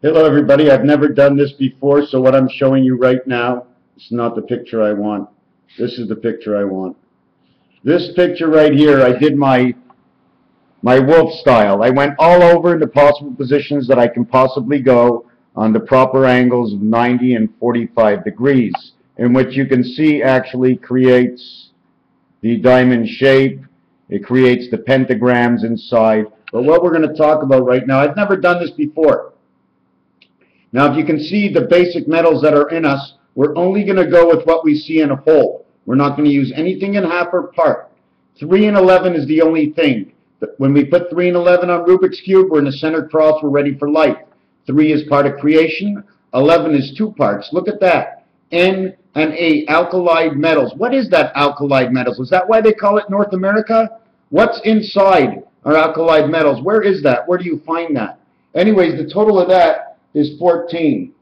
Hello everybody, I've never done this before, so what I'm showing you right now is not the picture I want. This is the picture I want. This picture right here, I did my wolf style. I went all over in the possible positions that I can possibly go on the proper angles of 90 and 45 degrees, in which you can see actually creates the diamond shape. It creates the pentagrams inside. But what we're going to talk about right now, I've never done this before. Now, if you can see the basic metals that are in us, we're only going to go with what we see in a whole. We're not going to use anything in half or part. 3 and 11 is the only thing. When we put 3 and 11 on Rubik's Cube, we're in a center cross, we're ready for life. 3 is part of creation. 11 is 2 parts. Look at that. N and A, alkali metals. What is that alkali metals? Is that why they call it North America? What's inside our alkali metals? Where is that? Where do you find that? Anyways, the total of that is 14.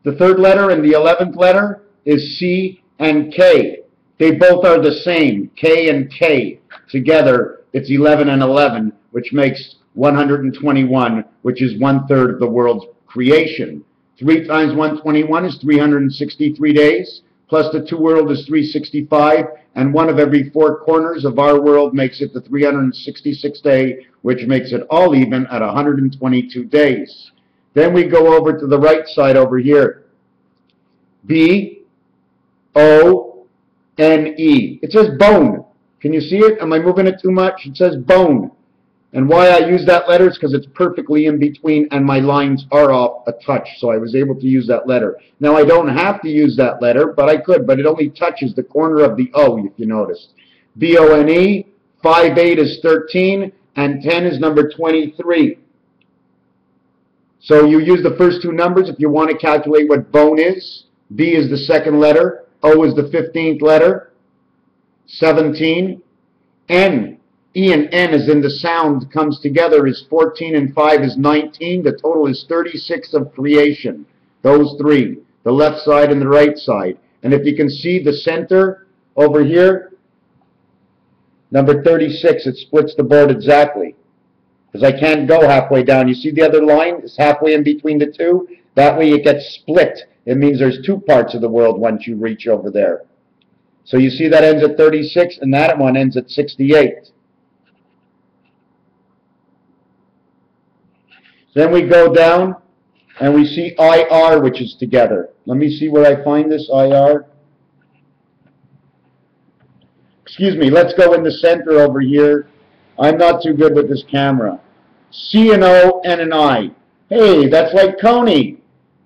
The third letter and the 11th letter is C and K. They both are the same, K and K. Together, it's 11 and 11, which makes 121, which is 1/3 of the world's creation. 3 times 121 is 363 days, plus the 2 world is 365, and 1 of every 4 corners of our world makes it the 366 day, which makes it all even at 122 days. Then we go over to the right side over here. B-O-N-E. It says bone. Can you see it? Am I moving it too much? It says bone. And why I use that letter is because it's perfectly in between and my lines are off a touch, so I was able to use that letter. Now, I don't have to use that letter, but I could, but it only touches the corner of the O, if you noticed. B-O-N-E, 5-8 is 13, and 10 is number 23. So you use the first 2 numbers if you want to calculate what bone is. B is the 2nd letter. O is the 15th letter. 17. N. E and N is in the sound comes together is 14 and 5 is 19. The total is 36 of creation. Those 3. The left side and the right side. And if you can see the center over here, number 36, it splits the board exactly. Because I can't go halfway down. You see the other line is halfway in between the 2? That way it gets split. It means there's 2 parts of the world once you reach over there. So you see that ends at 36 and that one ends at 68. Then we go down and we see IR, which is together. Let me see where I find this IR. Excuse me, let's go in the center over here. I'm not too good with this camera. C and O, N and I. Hey, that's like Coney.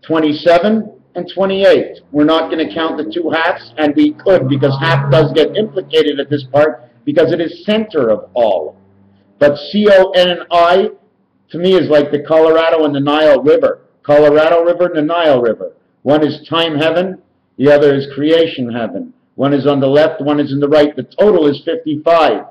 27 and 28. We're not going to count the 2 halves, and we could because half does get implicated at this part because it is center of all. But C-O, N and I, to me, is like the Colorado and the Nile River. Colorado River and the Nile River. One is time heaven, the other is creation heaven. One is on the left, one is in the right. The total is 55.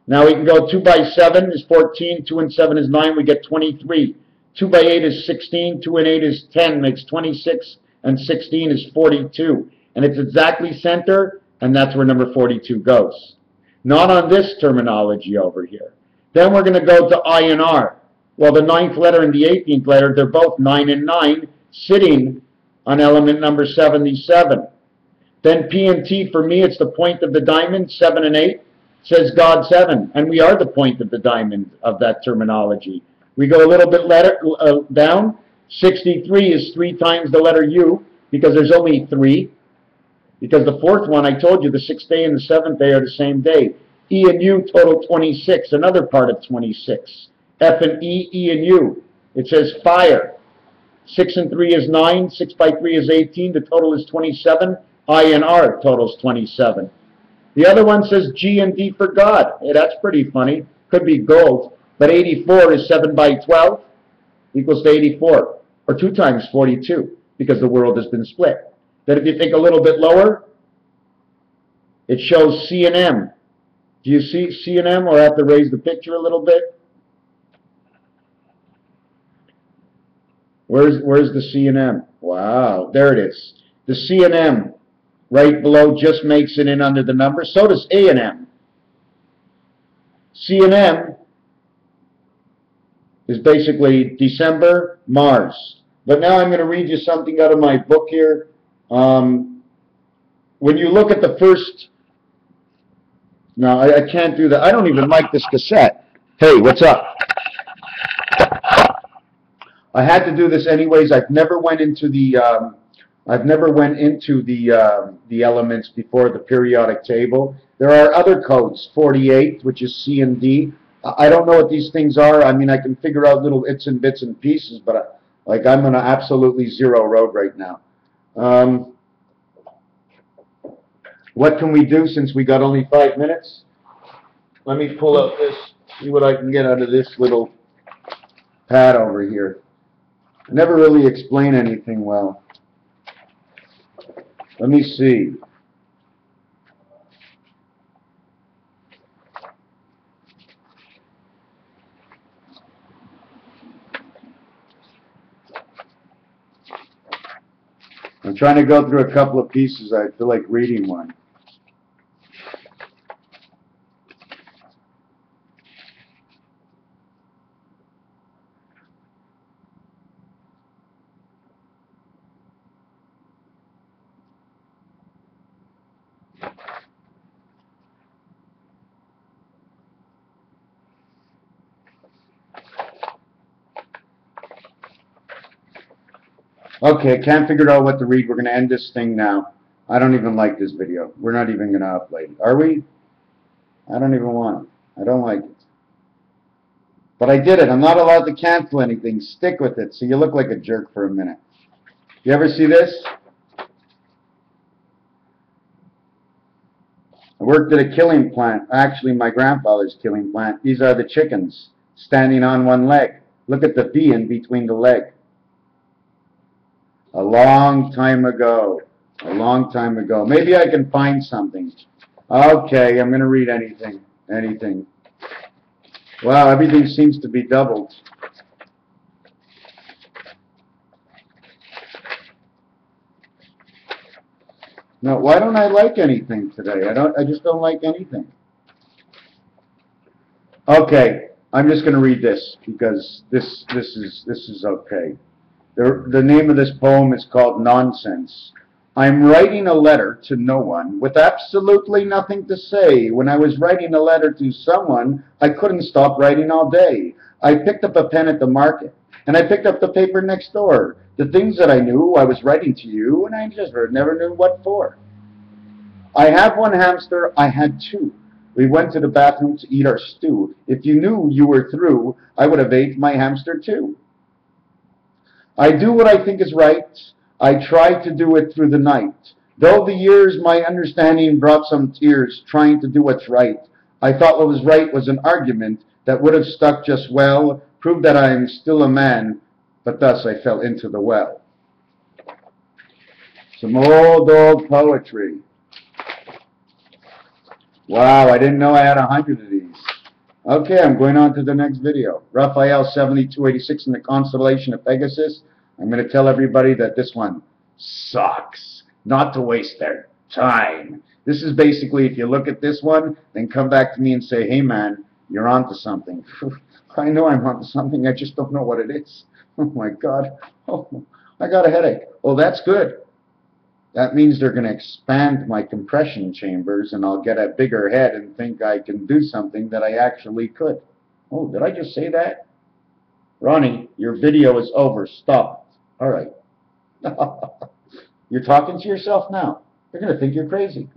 Now we can go 2 by 7 is 14, 2 and 7 is 9, we get 23. 2 by 8 is 16, 2 and 8 is 10, makes 26, and 16 is 42. And it's exactly center, and that's where number 42 goes. Not on this terminology over here. Then we're going to go to I and R. Well, the 9th letter and the 18th letter, they're both 9 and 9, sitting on element number 77. Then P and T, for me, it's the point of the diamond, 7 and 8. Says God 7, and we are the point of the diamond of that terminology. We go a little bit down. 63 is 3 times the letter U, because there's only 3. Because the 4th one, I told you, the 6th day and the 7th day are the same day. E and U total 26, another part of 26. F and E, E and U. It says fire. 6 and 3 is 9, 6 by 3 is 18, the total is 27. I and R totals 27. The other one says G and D for God. Hey, that's pretty funny. Could be gold. But 84 is 7 by 12 equals to 84. Or 2 times 42, because the world has been split. Then if you think a little bit lower, it shows C and M. Do you see C and M, or I have to raise the picture a little bit? Where's the C and M? Wow, there it is. The C and M. Right below just makes it in under the number. So does A and M. C and M is basically December, Mars. But now I'm going to read you something out of my book here. When you look at the first... No, I can't do that. I don't even like this cassette. Hey, what's up? I had to do this anyways. I've never went into the elements before the periodic table. There are other codes, 48, which is C and D. I don't know what these things are. I mean, I can figure out little bits and pieces, but I'm on an absolutely zero road right now. What can we do since we got only 5 minutes? Let me pull out this, see what I can get out of this little pad over here. I never really explain anything well. Let me see. I'm trying to go through a couple of pieces. I feel like reading one. Okay, can't figure out what to read. We're going to end this thing now. I don't even like this video. We're not even going to upload it. Are we? I don't even want it. I don't like it. But I did it. I'm not allowed to cancel anything. Stick with it. So you look like a jerk for a minute. You ever see this? I worked at a killing plant. Actually, my grandfather's killing plant. These are the chickens standing on one leg. Look at the V in between the leg. A long time ago. A long time ago. Maybe I can find something. Okay, I'm going to read anything. Anything. Wow, everything seems to be doubled. No, why don't I like anything today? I just don't like anything. Okay, I'm just going to read this because this is okay. The name of this poem is called Nonsense. I'm writing a letter to no one with absolutely nothing to say. When I was writing a letter to someone, I couldn't stop writing all day. I picked up a pen at the market, and I picked up the paper next door. The things that I knew, I was writing to you, and I just never knew what for. I have one hamster, I had two. We went to the bathroom to eat our stew. If you knew you were through, I would have ate my hamster too. I do what I think is right. I try to do it through the night. Though the years my understanding brought some tears, trying to do what's right. I thought what was right was an argument that would have stuck just well, proved that I am still a man, but thus I fell into the well. Some old poetry. Wow, I didn't know I had 100 of these. Okay, I'm going on to the next video. Raphael 7286 in the constellation of Pegasus. I'm going to tell everybody that this one sucks. Not to waste their time. This is basically, if you look at this one, then come back to me and say, hey man, you're onto something. I know I'm onto something, I just don't know what it is. Oh my God. Oh, I got a headache. Oh, that's good. That means they're going to expand my compression chambers and I'll get a bigger head and think I can do something that I actually could. Oh, did I just say that? Ronnie, your video is over. Stop. All right. You're talking to yourself now. They're going to think you're crazy.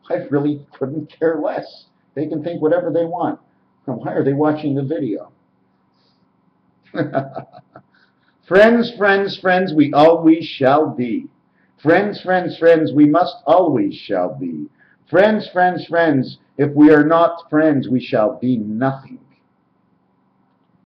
I really couldn't care less. They can think whatever they want. Why are they watching the video? Friends, friends, friends, we always shall be. Friends, friends, friends, we must always shall be. Friends, friends, friends, if we are not friends, we shall be nothing.